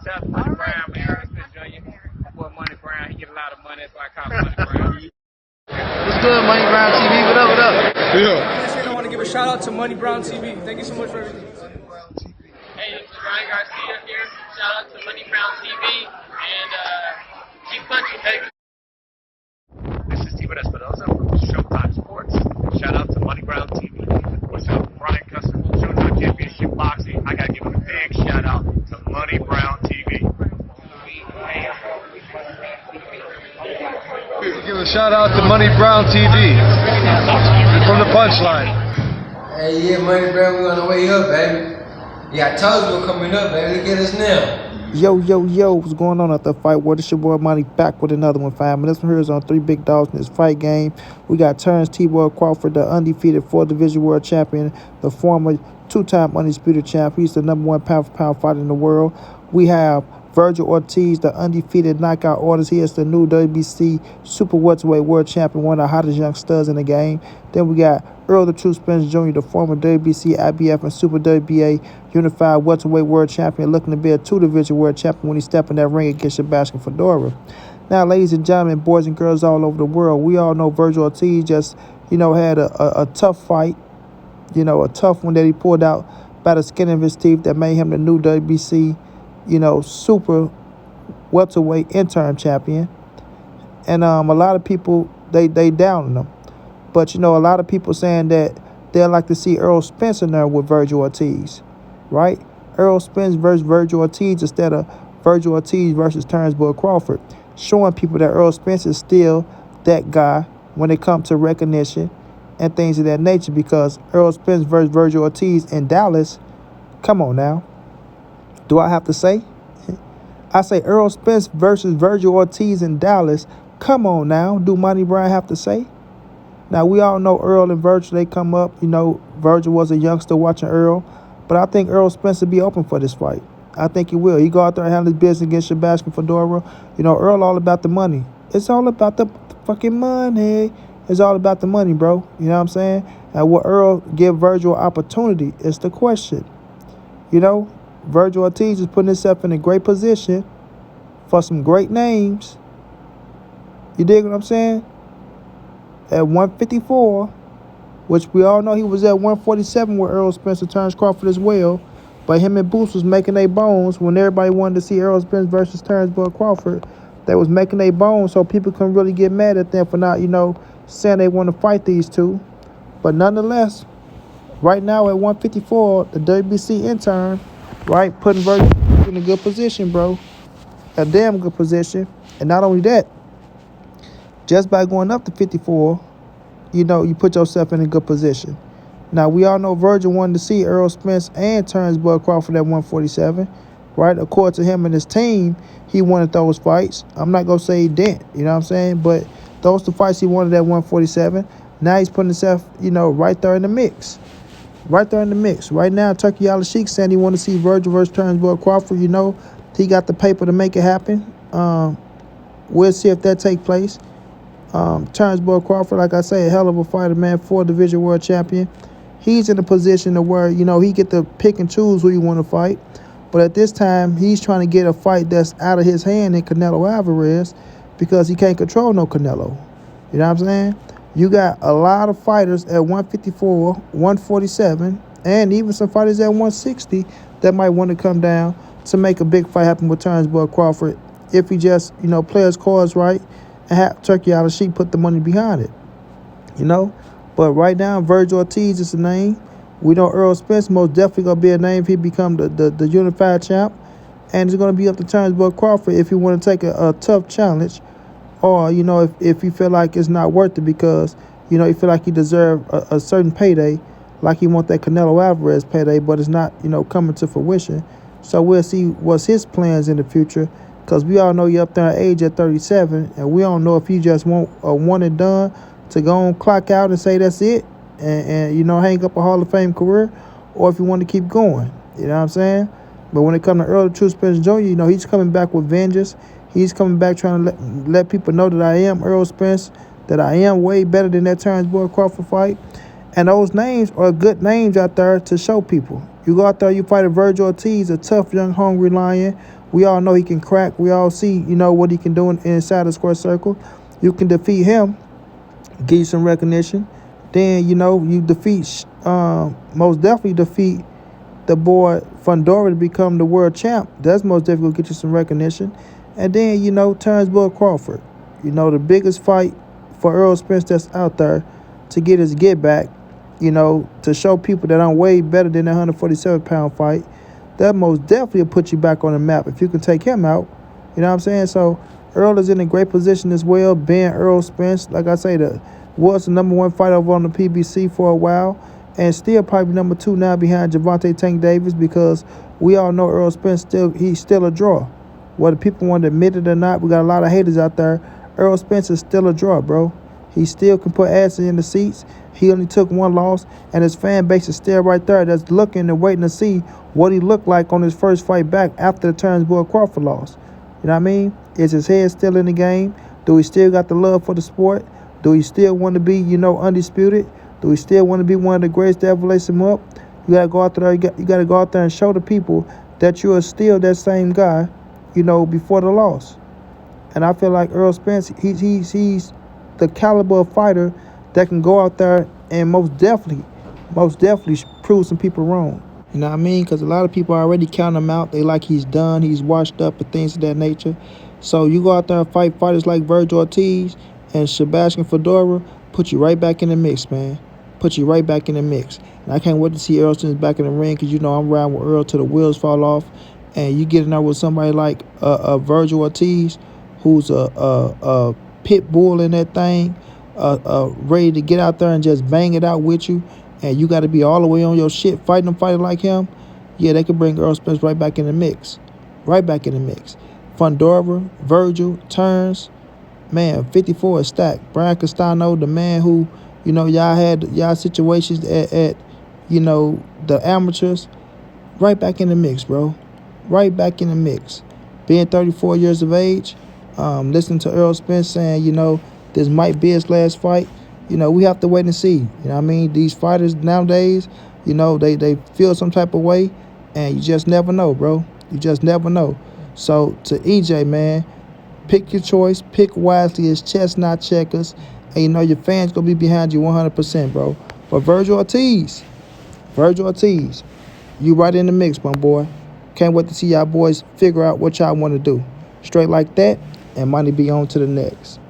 Shout out to Money Brown, man. Errol Spence Jr. Boy, Money Brown, he get a lot of money, that's why I call him Money Brown. What's good, Money Brown TV? What up, what up? Yeah. I want to give a shout out to Money Brown TV. Thank you so much for everything. Hey, this is Ryan Garcia here. Shout out to Money Brown TV and keep punching, baby. This is Steven Espinosa from Showtime Sports. Shout out to Money Brown TV. What's up, Brian Custer from Showtime Championship Boxing. I gotta give a big shout out to Money Brown TV. Give a shout out to Money Brown TV from the punchline. Hey, yeah, Money Brown, we on the way up, baby. You got Toesville coming up, baby. Look at us now. Yo, what's going on at the fight world? It's your boy Money back with another one, fam. And this one here is on 3 big dogs in this fight game. We got Terrence T-Boy Crawford, the undefeated 4th Division World Champion, the former 2-time undisputed champ. He's the #1 pound-for-pound fighter in the world. We have Vergil Ortiz, the undefeated knockout artist. He is the new WBC Super Welterweight World Champion, one of the hottest young studs in the game. Then we got Errol the True Spence Jr., the former WBC, IBF, and Super WBA Unified Welterweight World Champion, looking to be a 2-division World Champion when he step in that ring against Sebastian Fedora. Now, ladies and gentlemen, boys and girls all over the world, we all know Vergil Ortiz just, had a tough fight, a tough one that he pulled out by the skin of his teeth that made him the new WBC, super welterweight interim champion. And a lot of people, they doubted him. But, a lot of people saying that they'd like to see Errol Spence in there with Vergil Ortiz, right? Errol Spence versus Vergil Ortiz instead of Vergil Ortiz versus Terrence Crawford, showing people that Errol Spence is still that guy when it comes to recognition and things of that nature, because Errol Spence versus Vergil Ortiz in Dallas, come on now. Do I have to say? I say Errol Spence versus Vergil Ortiz in Dallas. Come on now. Do Money Brown have to say? Now, we all know Errol and Vergil, they come up. Vergil was a youngster watching Errol. But I think Errol Spence will be open for this fight. I think he will. He go out there and handle his business against Sebastian Fedora. Errol all about the money. It's all about the fucking money. It's all about the money, bro. You know what I'm saying? And will Errol give Vergil an opportunity is the question. Vergil Ortiz is putting himself in a great position for some great names. You dig what I'm saying? At 154, which we all know he was at 147 with Errol Spence and Terrence Crawford as well. But him and Boots was making their bones when everybody wanted to see Errol Spence versus Terrence Crawford. They was making their bones so people couldn't really get mad at them for not, saying they want to fight these two. But nonetheless, right now at 154, the WBC intern, right, putting Vergil in a good position, bro. A damn good position. And not only that, just by going up to 54, you put yourself in a good position. Now, we all know Vergil wanted to see Errol Spence and Terrence Crawford at 147, right? According to him and his team, he wanted those fights. I'm not going to say he didn't, you know what I'm saying? But those the fights he wanted at 147. Now he's putting himself, right there in the mix. Right there in the mix. Right now, Turkey Al-Sheikh saying he want to see Vergil versus Terrence Crawford. He got the paper to make it happen. We'll see if that take place. Terrence Crawford, like I say, a hell of a fighter, man, 4th Division World Champion. He's in a position to where, he get to pick and choose who he want to fight. But at this time, he's trying to get a fight that's out of his hand in Canelo Alvarez because he can't control no Canelo. You know what I'm saying? You got a lot of fighters at 154, 147, and even some fighters at 160 that might want to come down to make a big fight happen with Terrence Crawford if he just, play his cards right and have Turkey Al-Sheikh put the money behind it. But right now, Vergil Ortiz is the name. We know Errol Spence most definitely going to be a name if he become the unified champ. And it's going to be up to Terrence Crawford if he want to take a tough challenge, or, if you feel like it's not worth it because, you feel like he deserves a certain payday, like he want that Canelo Alvarez payday, but it's not, coming to fruition. So we'll see what's his plans in the future, because we all know you're up there in age at 37, and we don't know if you just want a one and done to go on, clock out and say that's it, and hang up a Hall of Fame career, or if you want to keep going. You know what I'm saying? But when it comes to Errol the True Spence Jr., he's coming back with vengeance. He's coming back trying to let people know that I am Errol Spence, that I am way better than that Terrence Crawford fight. And those names are good names out there to show people. You go out there, you fight a Vergil Ortiz, a tough, young, hungry lion. We all know he can crack. We all see, what he can do inside the square circle. You can defeat him, give you some recognition. Then, you defeat, most definitely defeat the boy Fundora to become the world champ. That's most definitely going to get you some recognition. And then, Turnbull Crawford. The biggest fight for Errol Spence that's out there to get his get back, to show people that I'm way better than that 147-pound fight. That most definitely will put you back on the map if you can take him out. You know what I'm saying? So Errol is in a great position as well. Ben Errol Spence, like I say, was the #1 fighter over on the PBC for a while, and still probably #2 now behind Gervonta Tank Davis, because we all know Errol Spence he's still a draw. Whether people want to admit it or not, we got a lot of haters out there. Errol Spence is still a draw, bro. He still can put asses in the seats. He only took 1 loss, and his fan base is still right there that's looking and waiting to see what he looked like on his first fight back after the Turnbull Crawford loss. You know what I mean? Is his head still in the game? Do he still got the love for the sport? Do he still want to be, undisputed? Do he still want to be one of the greats to ever lace him up? You got to go out there. You got to go out there and show the people that you are still that same guy, before the loss. And I feel like Errol Spence, he's the caliber of fighter that can go out there and most definitely prove some people wrong. You know what I mean? Because a lot of people already count him out. They like he's done, he's washed up, and things of that nature. So you go out there and fight fighters like Vergil Ortiz and Sebastian Fedora, put you right back in the mix, man. Put you right back in the mix. And I can't wait to see Errol Spence back in the ring, because I'm riding with Errol till the wheels fall off. And you get in there with somebody like Vergil Ortiz, who's a pit bull in that thing, ready to get out there and just bang it out with you. And you got to be all the way on your shit fighting a fighter like him. Yeah, they can bring Errol Spence right back in the mix. Right back in the mix. Fundora, Vergil, Turns, man, 54 is stacked. Brian Castano, the man who, y'all had y'all situations at the amateurs, right back in the mix, bro. Right back in the mix. Being 34 years of age, listening to Errol Spence saying, this might be his last fight. We have to wait and see. You know what I mean? These fighters nowadays, they feel some type of way, and you just never know, bro. You just never know. So to EJ, man, pick your choice. Pick wisely. It's chess, not checkers. And your fans going to be behind you 100%, bro. But Vergil Ortiz, you right in the mix, my boy. Can't wait to see y'all boys figure out what y'all want to do. Straight like that, and money be on to the next.